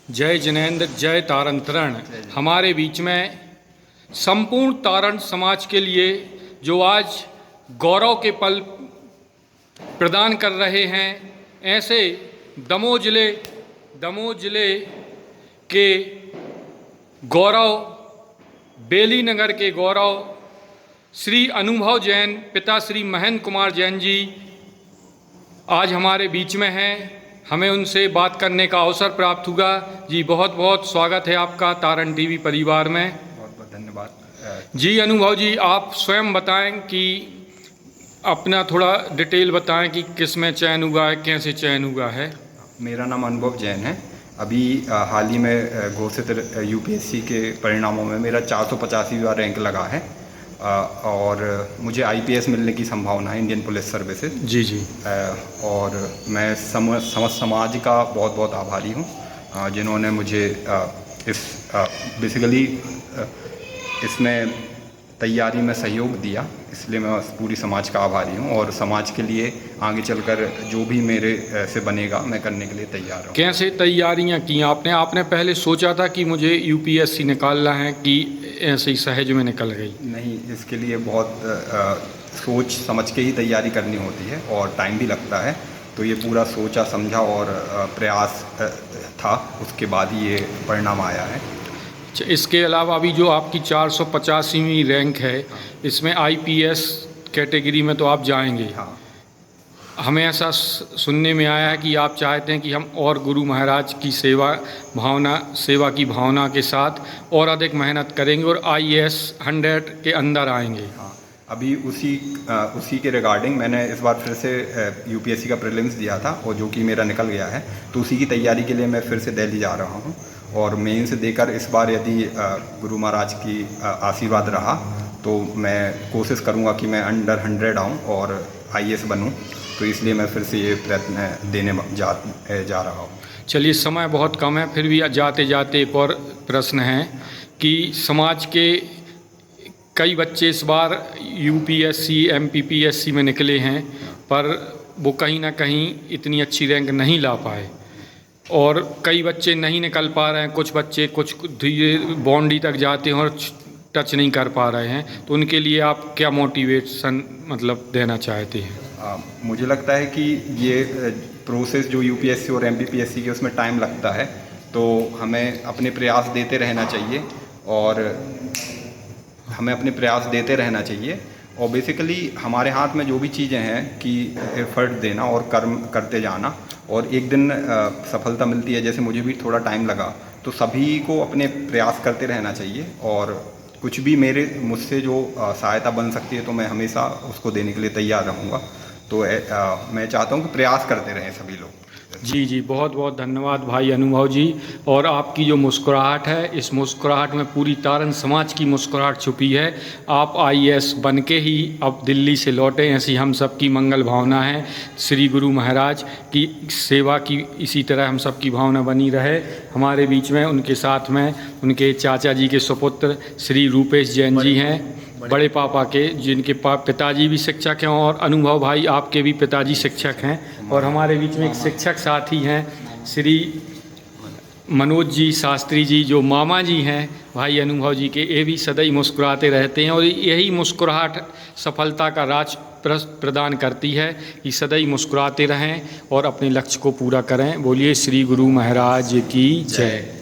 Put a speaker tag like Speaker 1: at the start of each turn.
Speaker 1: जय जिनेंद्र, जय तारण तरण। हमारे बीच में संपूर्ण तारण समाज के लिए जो आज गौरव के पल प्रदान कर रहे हैं, ऐसे दमोह जिले के गौरव, बेली नगर के गौरव श्री अनुभव जैन, पिता श्री महेंद्र कुमार जैन जी आज हमारे बीच में हैं। हमें उनसे बात करने का अवसर प्राप्त हुआ। जी बहुत बहुत स्वागत है आपका तारण टीवी परिवार में।
Speaker 2: बहुत बहुत धन्यवाद।
Speaker 1: जी अनुभव जी, आप स्वयं बताएं कि अपना थोड़ा डिटेल बताएं कि किस में चयन हुआ है, कैसे चयन हुआ है।
Speaker 2: मेरा नाम अनुभव जैन है। अभी हाल ही में घोषित यूपीएससी के परिणामों में मेरा 485वां रैंक लगा है और मुझे आईपीएस मिलने की संभावना है, इंडियन पुलिस सर्विसेज।
Speaker 1: जी जी।
Speaker 2: और मैं समस्त समाज का बहुत बहुत आभारी हूँ जिन्होंने मुझे इस बेसिकली इसमें तैयारी में सहयोग दिया, इसलिए मैं पूरी समाज का आभारी हूँ और समाज के लिए आगे चलकर जो भी मेरे से बनेगा मैं करने के लिए तैयार हूँ।
Speaker 1: कैसे तैयारियाँ की आपने पहले सोचा था कि मुझे यूपीएससी निकालना है कि ऐसे ही सहज में निकल गई?
Speaker 2: नहीं, इसके लिए बहुत सोच समझ के ही तैयारी करनी होती है और टाइम भी लगता है, तो ये पूरा सोचा समझा और प्रयास था, उसके बाद ही ये परिणाम आया है।
Speaker 1: इसके अलावा अभी जो आपकी 485वीं रैंक है, इसमें आईपीएस कैटेगरी में तो आप जाएंगे।
Speaker 2: हाँ।
Speaker 1: हमें ऐसा सुनने में आया है कि आप चाहते हैं कि हम और गुरु महाराज की सेवा की भावना के साथ और अधिक मेहनत करेंगे और आईएएस 100 के अंदर आएंगे।
Speaker 2: हाँ, अभी उसी के रिगार्डिंग मैंने इस बार फिर से यूपीएससी का प्रीलिम्स दिया था और जो कि मेरा निकल गया है, तो उसी की तैयारी के लिए मैं फिर से दिल्ली जा रहा हूँ और मेंस देकर इस बार यदि गुरु महाराज की आशीर्वाद रहा तो मैं कोशिश करूँगा कि मैं अंडर 100 आऊँ और आईएएस बनूँ, तो इसलिए मैं फिर से ये प्रयत्न देने जा रहा हूँ।
Speaker 1: चलिए, समय बहुत कम है, फिर भी जाते जाते एक और प्रश्न है कि समाज के कई बच्चे इस बार यूपीएससी एमपीपीएससी में निकले हैं, पर वो कहीं ना कहीं इतनी अच्छी रैंक नहीं ला पाए और कई बच्चे नहीं निकल पा रहे हैं। कुछ बच्चे कुछ धीरे बाउंड्री तक जाते हैं और टच नहीं कर पा रहे हैं, तो उनके लिए आप क्या मोटिवेशन देना चाहते हैं?
Speaker 2: मुझे लगता है कि ये प्रोसेस जो यूपीएससी और एमपीपीएससी के उसमें टाइम लगता है, तो हमें अपने प्रयास देते रहना चाहिए और बेसिकली हमारे हाथ में जो भी चीज़ें हैं कि एफर्ट देना और कर्म करते जाना और एक दिन सफलता मिलती है। जैसे मुझे भी थोड़ा टाइम लगा, तो सभी को अपने प्रयास करते रहना चाहिए और कुछ भी मुझसे जो सहायता बन सकती है तो मैं हमेशा उसको देने के लिए तैयार रहूँगा। तो मैं चाहता हूँ कि प्रयास करते रहें सभी लोग।
Speaker 1: जी जी, बहुत बहुत धन्यवाद भाई अनुभव जी। और आपकी जो मुस्कुराहट है, इस मुस्कुराहट में पूरी तारण समाज की मुस्कुराहट छुपी है। आप आईएएस बन के ही अब दिल्ली से लौटे, ऐसी हम सब की मंगल भावना है। श्री गुरु महाराज की सेवा की इसी तरह हम सब की भावना बनी रहे। हमारे बीच में उनके साथ में उनके चाचा जी के सुपुत्र श्री रूपेश जैन जी हैं, बड़े पापा के, जिनके पिताजी भी शिक्षक हैं और अनुभव भाई आपके भी पिताजी शिक्षक हैं। और हमारे बीच में एक शिक्षक साथी हैं श्री मनोज जी शास्त्री जी, जो मामा जी हैं भाई अनुभव जी के। ये भी सदैव मुस्कुराते रहते हैं और यही मुस्कुराहट सफलता का राज प्रदान करती है कि सदैव मुस्कुराते रहें और अपने लक्ष्य को पूरा करें। बोलिए श्री गुरु महाराज की जय।